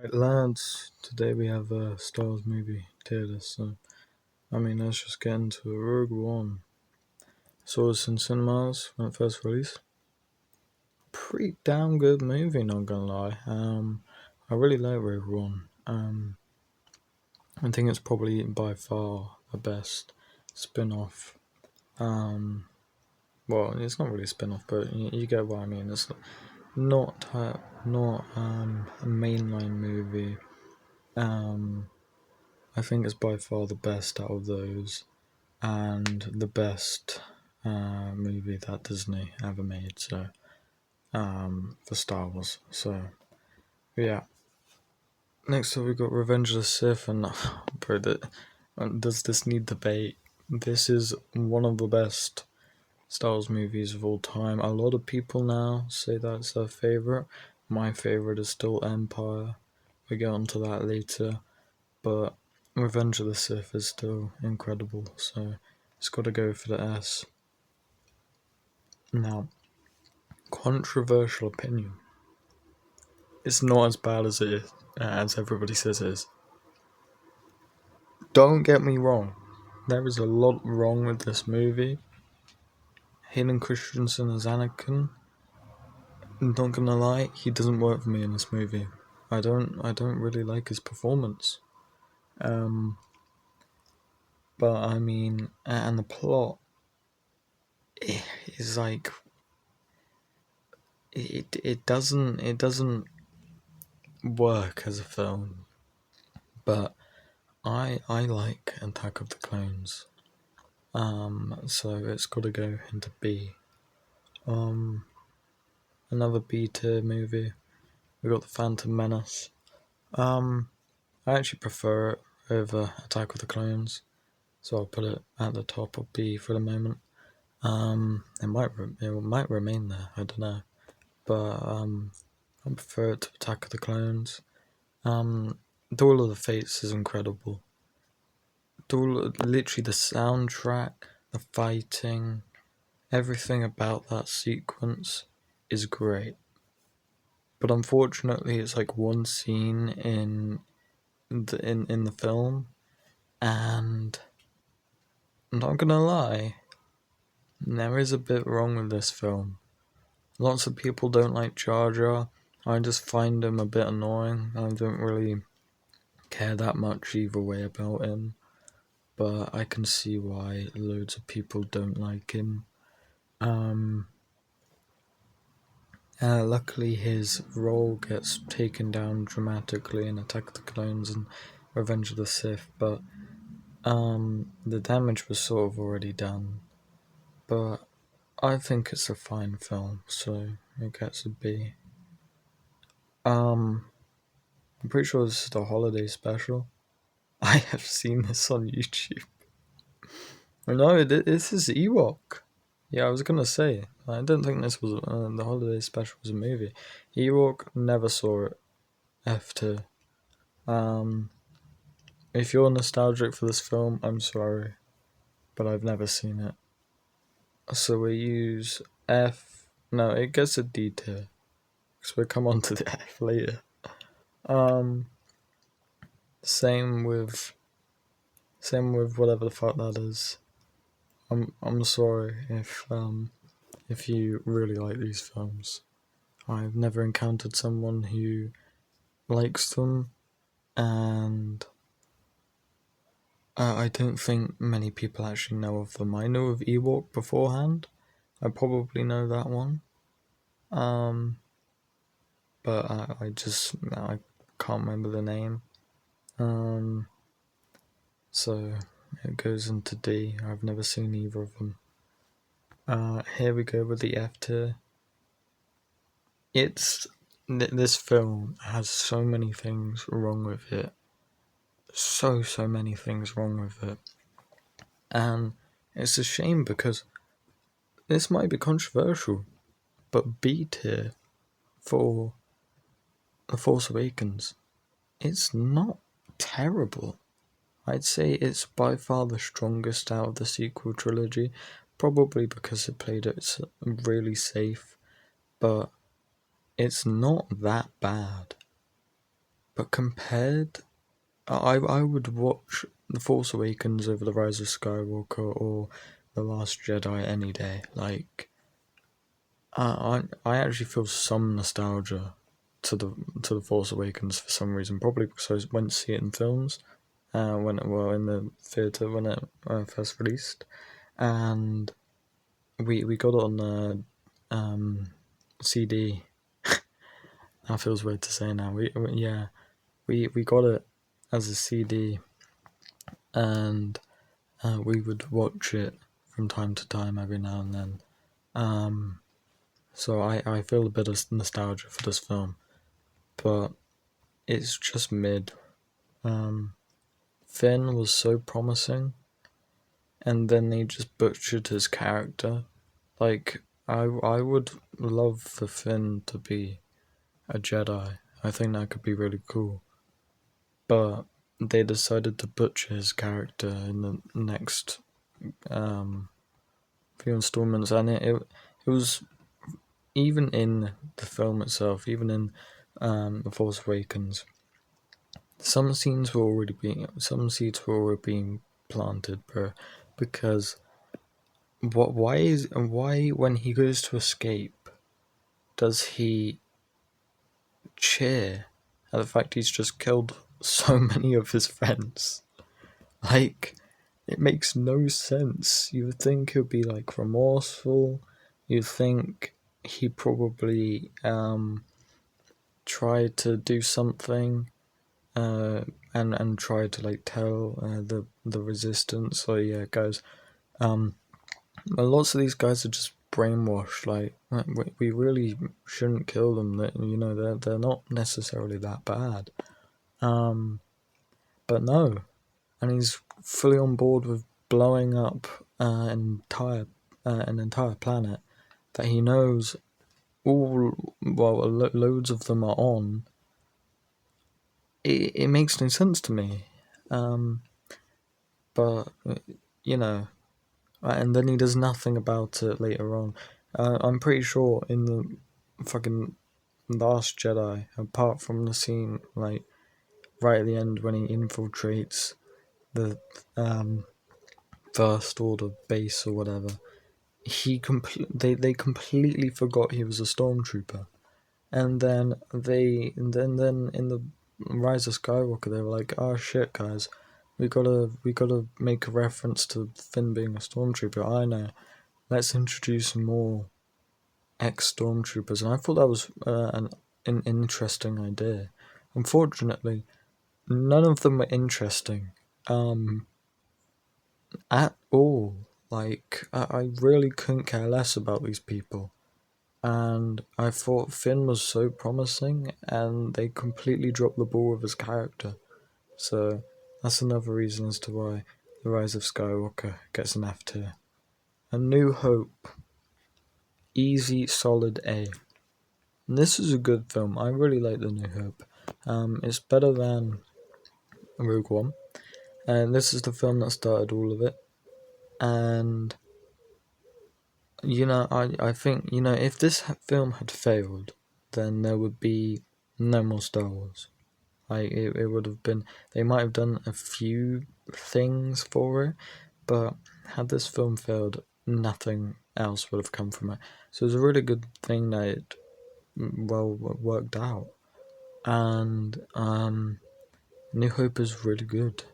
Right, lads, today we have a Star Wars movie tier list, so let's just get into it. Rogue One. Saw this in cinemas when it first released. Pretty damn good movie, not gonna lie. I really like Rogue One. I think it's probably by far the best spin-off. Well, it's not really a spin-off, but you get what I mean. It's not a mainline movie. I think it's by far the best out of those, and the best movie that Disney ever made. So, for Star Wars. So, yeah. Next up, we got Revenge of the Sith, and bro, does this need debate? This is one of the best Star Wars movies of all time. A lot of people now say that's their favorite. My favorite is still Empire. We get onto that later, but Revenge of the Sith is still incredible. So it's got to go for the S. Now, controversial opinion. It's not as bad as it is, as everybody says it is. Don't get me wrong. There is a lot wrong with this movie. Hayden Christensen as Anakin. Not gonna lie, he doesn't work for me in this movie. I don't really like his performance. But and the plot is like it doesn't work as a film. But I like Attack of the Clones. So it's got to go into B. Another B tier movie. We got The Phantom Menace. I actually prefer it over Attack of the Clones, so I'll put it at the top of B for the moment. It might remain there. I don't know, but I prefer it to Attack of the Clones. Duel of the Fates is incredible. Literally the soundtrack, the fighting, everything about that sequence is great. But unfortunately, it's like one scene in the film, and I'm not gonna lie, there is a bit wrong with this film. Lots of people don't like Jar Jar. I just find him a bit annoying. I don't really care that much either way about him, but I can see why loads of people don't like him. Luckily, his role gets taken down dramatically in Attack of the Clones and Revenge of the Sith, but the damage was sort of already done. But I think it's a fine film, so it gets a B. I'm pretty sure this is the holiday special. I have seen this on YouTube. No, this is Ewok. Yeah, I was gonna say, I don't think this was the holiday special was a movie. Ewok, never saw it. F tier. If you're nostalgic for this film, I'm sorry, but I've never seen it. So we use F. No, it gets a D tier, because we'll come on to the F later. Same with whatever the fuck that is. I'm sorry if you really like these films. I've never encountered someone who likes them, and I don't think many people actually know of them. I know of Ewok beforehand. I probably know that one. But I can't remember the name. So it goes into D. I've never seen either of them. Here we go with the F tier. This film has so many things wrong with it. So many things wrong with it. And it's a shame because this might be controversial, but B tier for The Force Awakens, it's not terrible. I'd say it's by far the strongest out of the sequel trilogy, probably because it played it really safe, but it's not that bad. But compared, I would watch The Force Awakens over The Rise of Skywalker or The Last Jedi any day. Like, I actually feel some nostalgia to the Force Awakens for some reason. Probably because I went to see it in films, in the theater when it first released, and we got it on the CD. That feels weird to say now. We got it as a CD, and we would watch it from time to time every now and then. So I feel a bit of nostalgia for this film, but it's just mid. Finn was so promising, and then they just butchered his character. Like, I would love for Finn to be a Jedi. I think that could be really cool. But they decided to butcher his character in the next few installments, and it was, even in the film itself, even in The Force Awakens, some seeds were already being planted, bro, because why when he goes to escape does he cheer at the fact he's just killed so many of his friends? Like, it makes no sense. You would think he'd be like remorseful. You'd think he probably tried to do something, and try to like tell the resistance. So yeah, guys, lots of these guys are just brainwashed. Like, we really shouldn't kill them. That, they're not necessarily that bad. But no, and he's fully on board with blowing up an entire planet that he knows loads of them are on. It makes no sense to me. But and then he does nothing about it later on. I'm pretty sure in the fucking Last Jedi, apart from the scene like right at the end when he infiltrates the First Order base or whatever, they completely forgot he was a stormtrooper, and then in the Rise of Skywalker they were like, oh shit, guys, we gotta make a reference to Finn being a stormtrooper. I know, let's introduce more ex-stormtroopers, and I thought that was an interesting idea. Unfortunately, none of them were interesting at all. Like, I really couldn't care less about these people. And I thought Finn was so promising, and they completely dropped the ball with his character. So that's another reason as to why The Rise of Skywalker gets an F tier. A New Hope, easy, solid A. And this is a good film. I really like The New Hope. It's better than Rogue One, and this is the film that started all of it. And I think, if this film had failed, then there would be no more Star Wars. Like, it would have been, they might have done a few things for it, but had this film failed, nothing else would have come from it. So it was a really good thing that it worked out. And New Hope is really good.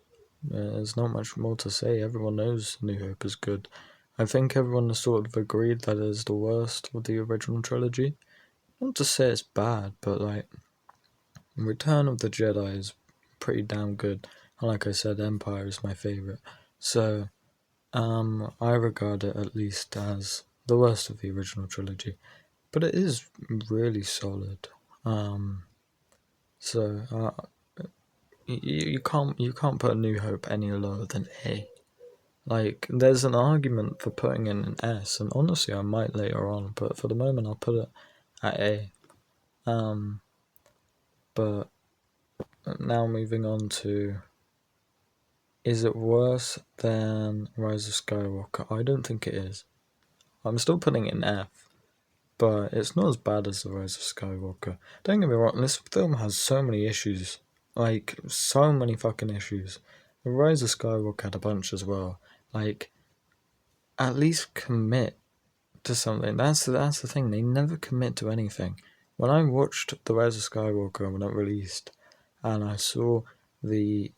There's not much more to say. Everyone knows New Hope is good. I think everyone has sort of agreed that it is the worst of the original trilogy. Not to say it's bad, but like, Return of the Jedi is pretty damn good. And like I said, Empire is my favorite. So, I regard it at least as the worst of the original trilogy. But it is really solid. So, you can't put A New Hope any lower than A. Like, there's an argument for putting in an S, and honestly, I might later on, but for the moment, I'll put it at A. But now moving on to, is it worse than Rise of Skywalker? I don't think it is. I'm still putting it in F, but it's not as bad as The Rise of Skywalker. Don't get me wrong, this film has so many issues. Like, so many fucking issues. The Rise of Skywalker had a bunch as well. Like, at least commit to something. That's the thing. They never commit to anything. When I watched The Rise of Skywalker when it released, and I saw the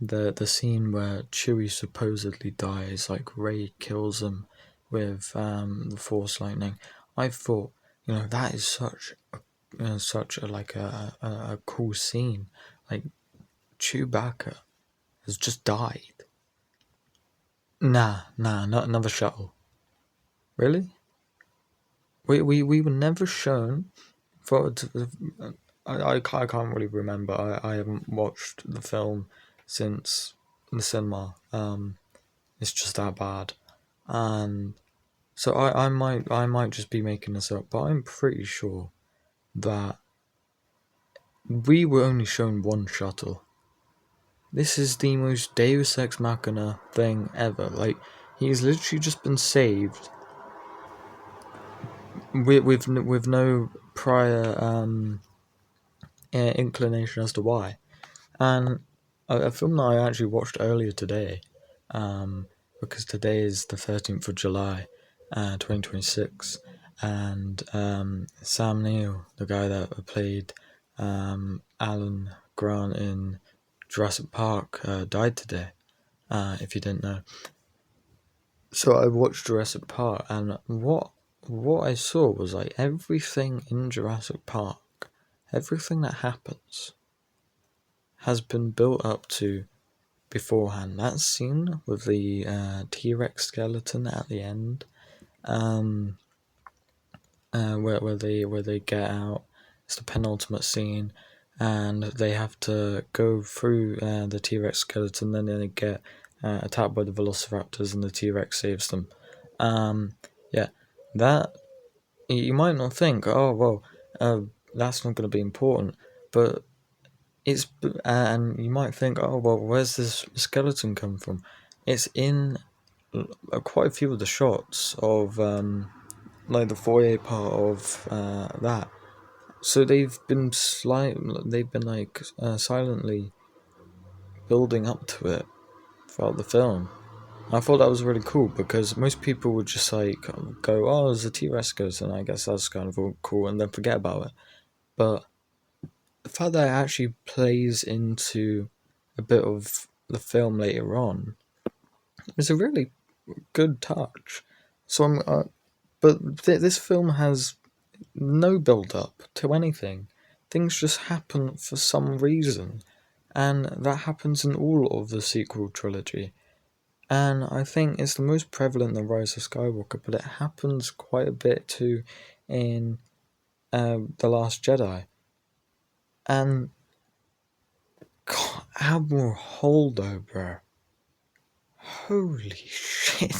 the scene where Chewie supposedly dies, like Rey kills him with the Force lightning, I thought, that is such a like a cool scene. Like, Chewbacca has just died. Nah, not another shuttle. Really? We were never shown for. I can't really remember. I haven't watched the film since the cinema. It's just that bad, and so I might just be making this up, but I'm pretty sure that we were only shown one shuttle. This is the most Deus Ex Machina thing ever. Like, he's literally just been saved with no prior inclination as to why. And a film that I actually watched earlier today, because today is the 13th of July, 2026, and Sam Neill, the guy that played Alan Grant in Jurassic Park, died today, if you didn't know. So I watched Jurassic Park, and what I saw was like everything in Jurassic Park, everything that happens has been built up to beforehand. That scene with the T-Rex skeleton at the end, where they get out, it's the penultimate scene, and they have to go through the T-Rex skeleton, then they get attacked by the Velociraptors, and the T-Rex saves them. Yeah, that you might not think, oh well, that's not going to be important, but it's and you might think, oh well, where's this skeleton come from? It's in quite a few of the shots of like the foyer part of that. So they've been like silently building up to it throughout the film. I thought that was really cool because most people would just like go, oh, there's a T-Rex skeleton, I guess that's kind of all cool, and then forget about it. But the fact that it actually plays into a bit of the film later on is a really good touch. So this film has no build up to anything. Things just happen for some reason, and that happens in all of the sequel trilogy. And I think it's the most prevalent in The Rise of Skywalker, but it happens quite a bit too in The Last Jedi. And God, Admiral Holdo, bro. Holy shit.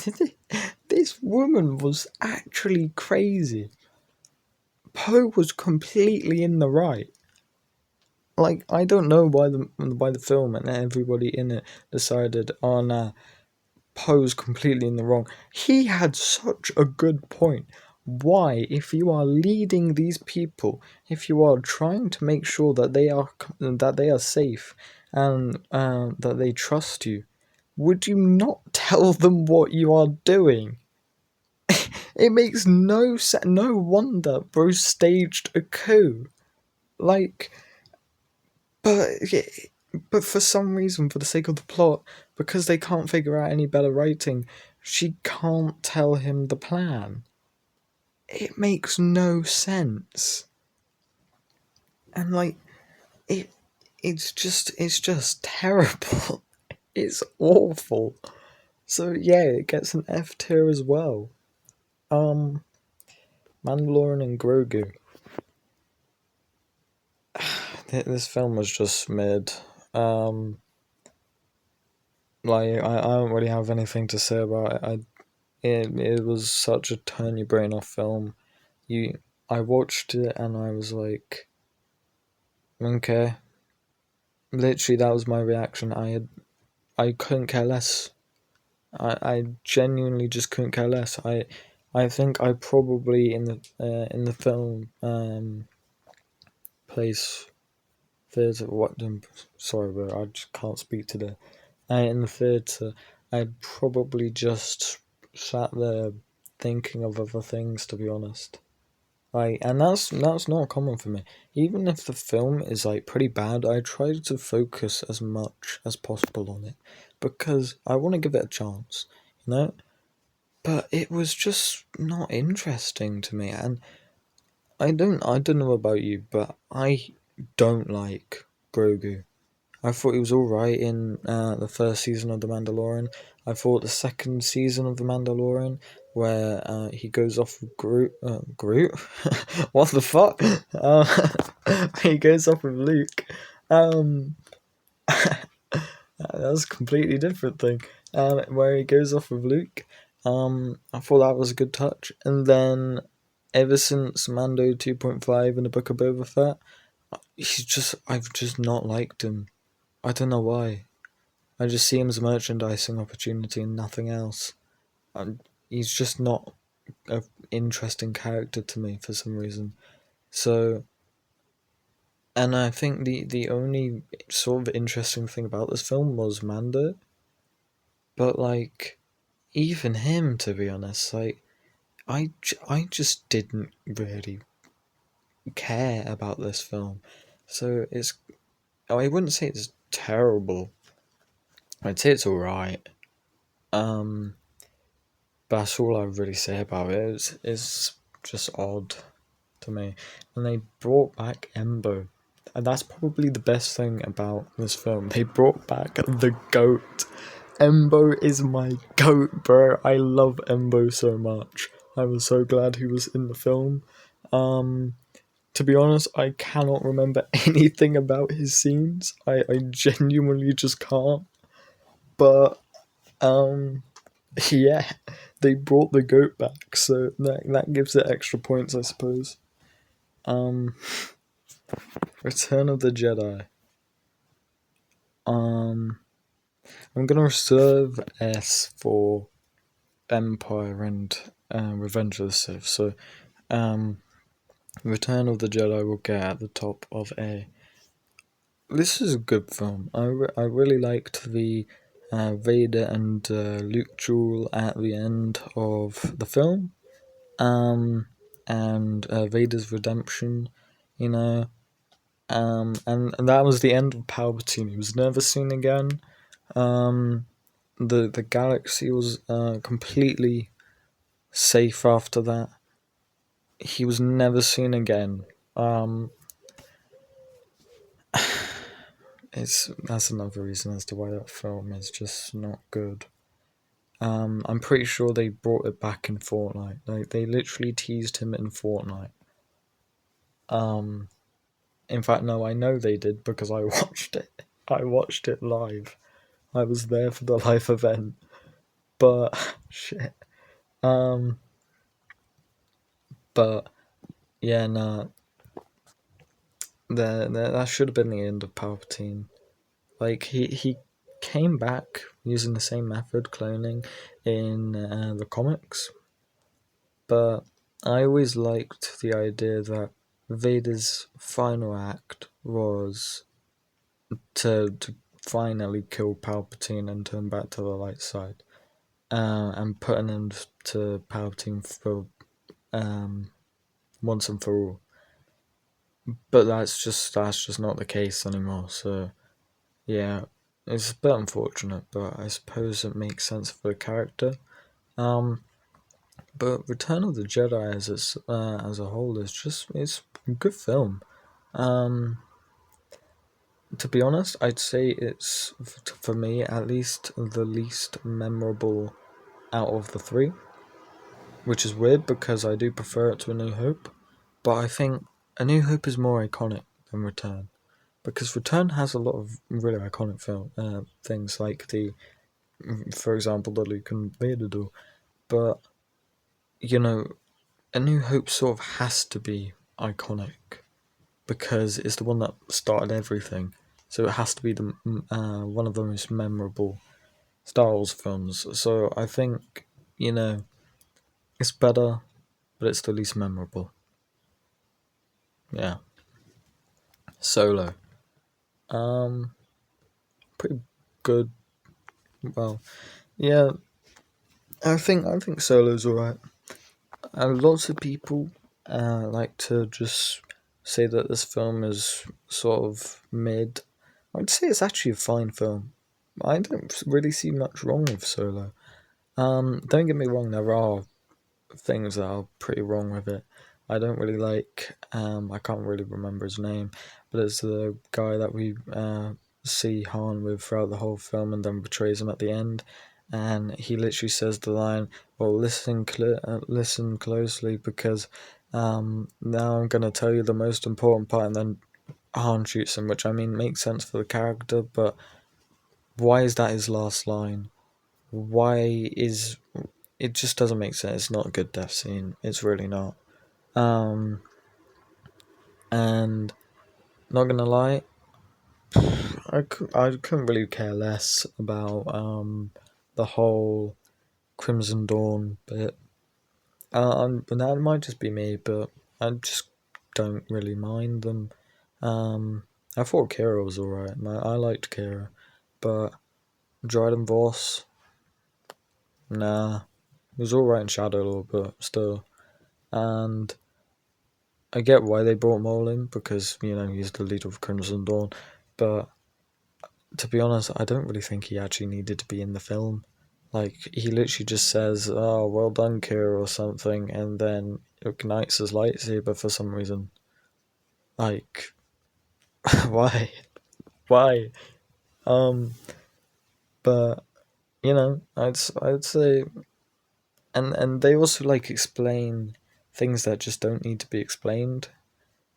This woman was actually crazy. Poe was completely in the right. Like, I don't know why the film and everybody in it decided, oh nah, Poe's completely in the wrong. He had such a good point. Why, if you are leading these people, if you are trying to make sure that they are safe and that they trust you, would you not tell them what you are doing? It makes no sense. No wonder Bruce staged a coup. Like, but but for some reason, for the sake of the plot, because they can't figure out any better writing, she can't tell him the plan. It makes no sense. And like, it it's just terrible. It's awful. So yeah, it gets an F tier as well. Mandalorian and Grogu. This film was just mid. I don't really have anything to say about it. It was such a turn your brain off film. I watched it and I was like, okay. Literally, that was my reaction. I couldn't care less. I genuinely just couldn't care less. I think I probably in the film place theatre. What? Sorry, but I just can't speak today. In the theatre, I'd probably just sat there thinking of other things. To be honest, and that's not common for me. Even if the film is like pretty bad, I try to focus as much as possible on it because I want to give it a chance, you know. But it was just not interesting to me, and I don't know about you, but I don't like Grogu. I thought he was alright in the first season of The Mandalorian. I thought the second season of The Mandalorian, where he goes off with Groot. Groot? What the fuck? He goes off with Luke. Um, that's a completely different thing. Where he goes off with Luke. I thought that was a good touch. And then, ever since Mando 2.5 and the Book of Boba Fett, I've just not liked him. I don't know why. I just see him as a merchandising opportunity and nothing else. He's just not an interesting character to me for some reason. So, and I think the only sort of interesting thing about this film was Mando. But like, even him, to be honest, like, I just didn't really care about this film. So I wouldn't say it's terrible. I'd say it's alright. Um, but that's all I really say about it. It's just odd to me. And they brought back Embo. And that's probably the best thing about this film. They brought back the goat. Embo is my goat, bro. I love Embo so much. I was so glad he was in the film. To be honest, I cannot remember anything about his scenes. I genuinely just can't. But yeah, they brought the goat back, so that gives it extra points, I suppose. Um, Return of the Jedi. Um, I'm gonna reserve S for Empire and Revenge of the Sith. So, Return of the Jedi will get at the top of A. This is a good film. I really liked the Vader and Luke duel at the end of the film. And Vader's redemption, you know. And that was the end of Palpatine. He was never seen again. The galaxy was completely safe after that. He was never seen again. That's another reason as to why that film is just not good. I'm pretty sure they brought it back in Fortnite. Like they literally teased him in Fortnite. In fact, no, I know they did because I watched it. I watched it live. I was there for the live event. But shit. Um, but yeah, nah. That should have been the end of Palpatine. Like he came back using the same method, cloning, in the comics. But I always liked the idea that Vader's final act was to finally kill Palpatine and turn back to the light side, and put an end to Palpatine for once and for all. But that's just not the case anymore. So yeah, it's a bit unfortunate, but I suppose it makes sense for the character. Um, but Return of the Jedi as a whole it's a good film. Um, to be honest, I'd say it's, for me at least, the least memorable out of the three, which is weird because I do prefer it to A New Hope. But I think A New Hope is more iconic than Return, because Return has a lot of really iconic things like for example, the Luke and Vader duel. But you know, A New Hope sort of has to be iconic because it's the one that started everything. So it has to be the one of the most memorable Star Wars films. So I think, it's better, but it's the least memorable. Yeah. Solo. Pretty good. Well, yeah, I think Solo's alright. Lots of people like to just say that this film is sort of mid. I'd say it's actually a fine film. I don't really see much wrong with Solo. Don't get me wrong, there are things that are pretty wrong with it. I don't really like. I can't really remember his name, but it's the guy that we see Han with throughout the whole film, and then betrays him at the end. And he literally says the line, "Well, listen closely, because now I'm gonna tell you the most important part." And then Han shoots him, which I mean makes sense for the character, but why is that his last line? Why is it just doesn't make sense. It's not a good death scene. It's really not. Um, and not gonna lie, I couldn't really care less about the whole Crimson Dawn bit. But that might just be me, but I just don't really mind them. I thought Kira was alright. I liked Kira, but Dryden Voss, nah, he was alright in Shadowlord, but still. And I get why they brought Mole in, because he's the leader of Crimson Dawn, but to be honest, I don't really think he actually needed to be in the film. Like, he literally just says, "Oh, well done, Kira," or something, and then ignites his lightsaber for some reason. Like, why? Why? Um, but I'd say, and they also like explain things that just don't need to be explained.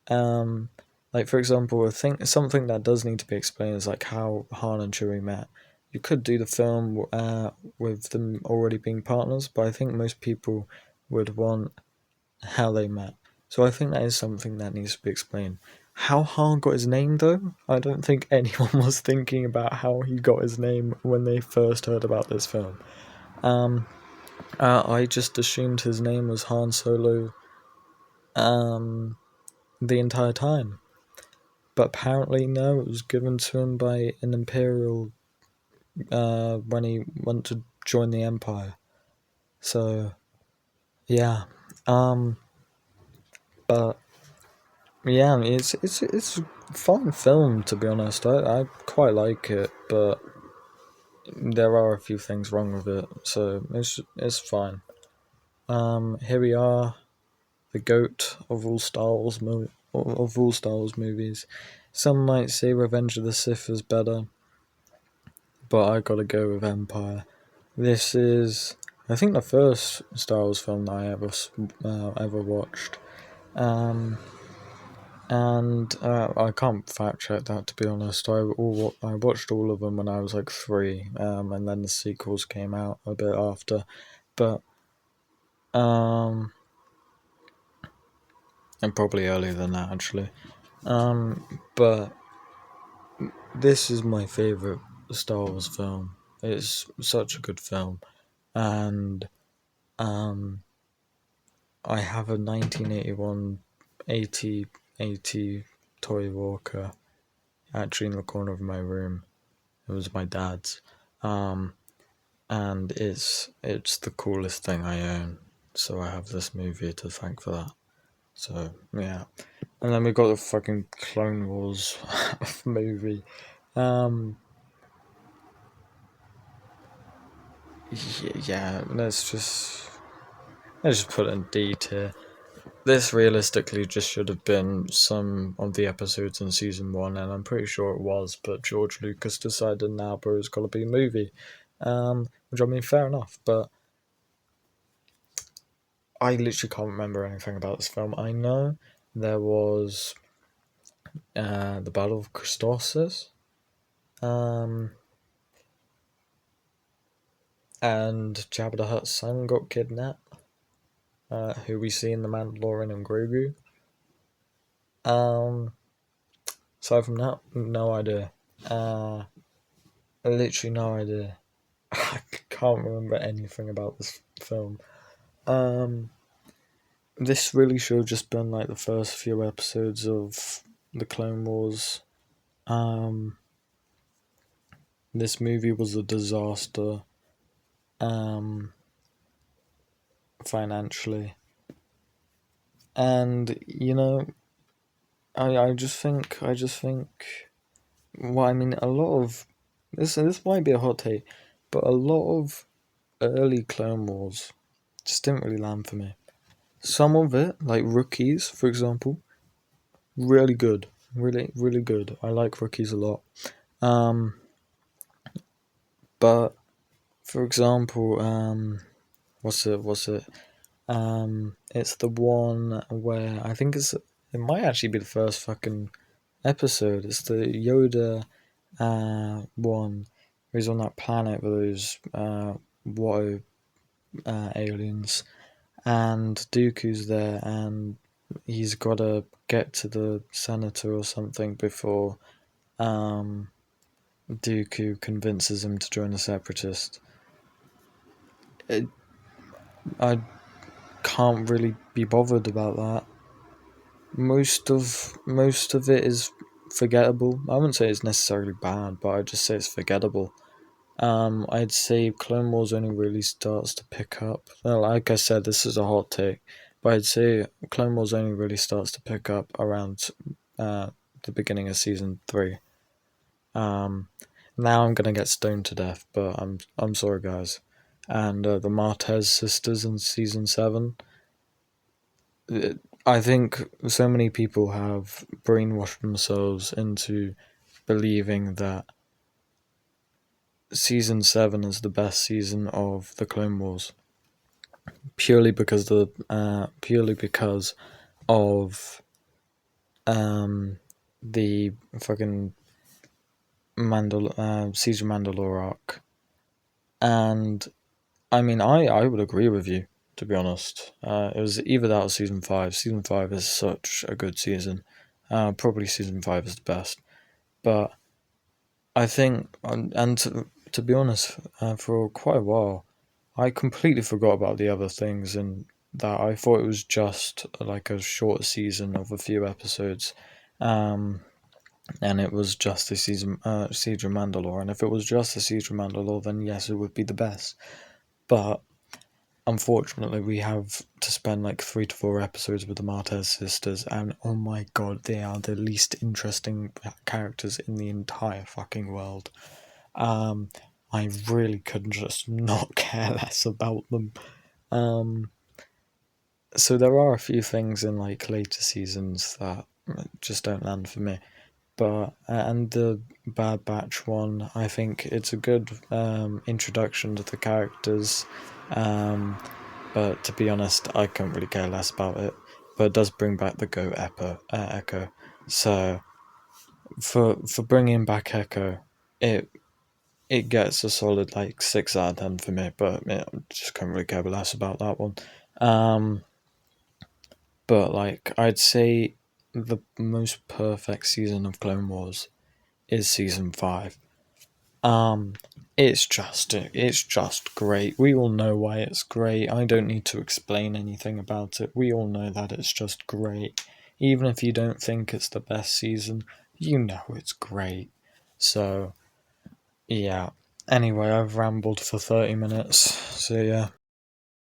Um, like for example, I think something that does need to be explained is like how Han and Chewie met. You could do the film with them already being partners, but I think most people would want how they met. So I think that is something that needs to be explained. How Han got his name, though, I don't think anyone was thinking about how he got his name when they first heard about this film. I just assumed his name was Han Solo the entire time. But apparently, no, it was given to him by an Imperial when he went to join the Empire. So, yeah. But yeah, it's a fun film, to be honest. I quite like it, but there are a few things wrong with it, so it's fine. Here we are, the goat of all Star Wars movies. Some might say Revenge of the Sith is better, but I gotta go with Empire. This is, I think, the first Star Wars film that I ever watched, and I can't fact check that, to be honest. I watched all of them when I was like 3, and then the sequels came out a bit after, but um, and probably earlier than that actually. But this is my favorite Star Wars film. It's such a good film, and I have a 1981 80 toy Walker actually in the corner of my room. It was my dad's, and it's the coolest thing I own. So I have this movie to thank for that. So yeah, and then we got the fucking Clone Wars movie. Yeah, let's just put it in D tier. This realistically just should have been some of the episodes in season 1, and I'm pretty sure it was, but George Lucas decided now, bro, it's got to be a movie. Which I mean, fair enough, but I literally can't remember anything about this film. I know there was the Battle of Christophsis, um, and Jabba the Hutt's son got kidnapped, who we see in The Mandalorian and Grogu. Aside from that, no idea. Literally no idea. I can't remember anything about this film. This really should have just been like the first few episodes of the Clone Wars, this movie was a disaster, financially, and I just think. Well, I mean, a lot of this might be a hot take, but a lot of early Clone Wars just didn't really land for me. Some of it, like Rookies, for example, really good, really really good. I like Rookies a lot. Um, but for example, what's it? It's the one where I think it might actually be the first fucking episode. It's the Yoda one. He's on that planet with those Watto aliens, and Dooku's there, and he's got to get to the senator or something before um, Dooku convinces him to join the Separatist. I can't really be bothered about that. Most of it is forgettable. I wouldn't say it's necessarily bad, but I'd just say it's forgettable. I'd say Clone Wars only really starts to pick up. Well, like I said, this is a hot take, but I'd say Clone Wars only really starts to pick up around uh, the beginning of season 3. Um, Now I'm gonna get stoned to death, but I'm sorry, guys. And the Martez sisters in season 7. I think so many people have brainwashed themselves into believing that season 7 is the best season of the Clone Wars purely because of the fucking Siege of Mandalore arc. And I mean, I would agree with you, to be honest. It was either that or season 5. Season 5 is such a good season. Probably season 5 is the best. But I think, and to be honest, for quite a while, I completely forgot about the other things, and that I thought it was just like a short season of a few episodes, um, and it was just the Siege of Mandalore. And if it was just the Siege of Mandalore, then yes, it would be the best. But unfortunately, we have to spend like 3 to 4 episodes with the Martez sisters, and oh my god, they are the least interesting characters in the entire fucking world. Um, I really could just not care less about them. Um, so there are a few things in like later seasons that just don't land for me. But and the Bad Batch one, I think it's a good introduction to the characters. Um, but to be honest, I can't really care less about it. But it does bring back the Go Echo. So for bringing back Echo, it it gets a solid like 6 out of 10 for me. But yeah, I just can't really care less about that one. Um, but like I'd say the most perfect season of Clone Wars is season 5. Um, it's just great. We all know why it's great. I don't need to explain anything about it. We all know that it's just great. Even if you don't think it's the best season, you know it's great. So, yeah. Anyway, I've rambled for 30 minutes. So, yeah.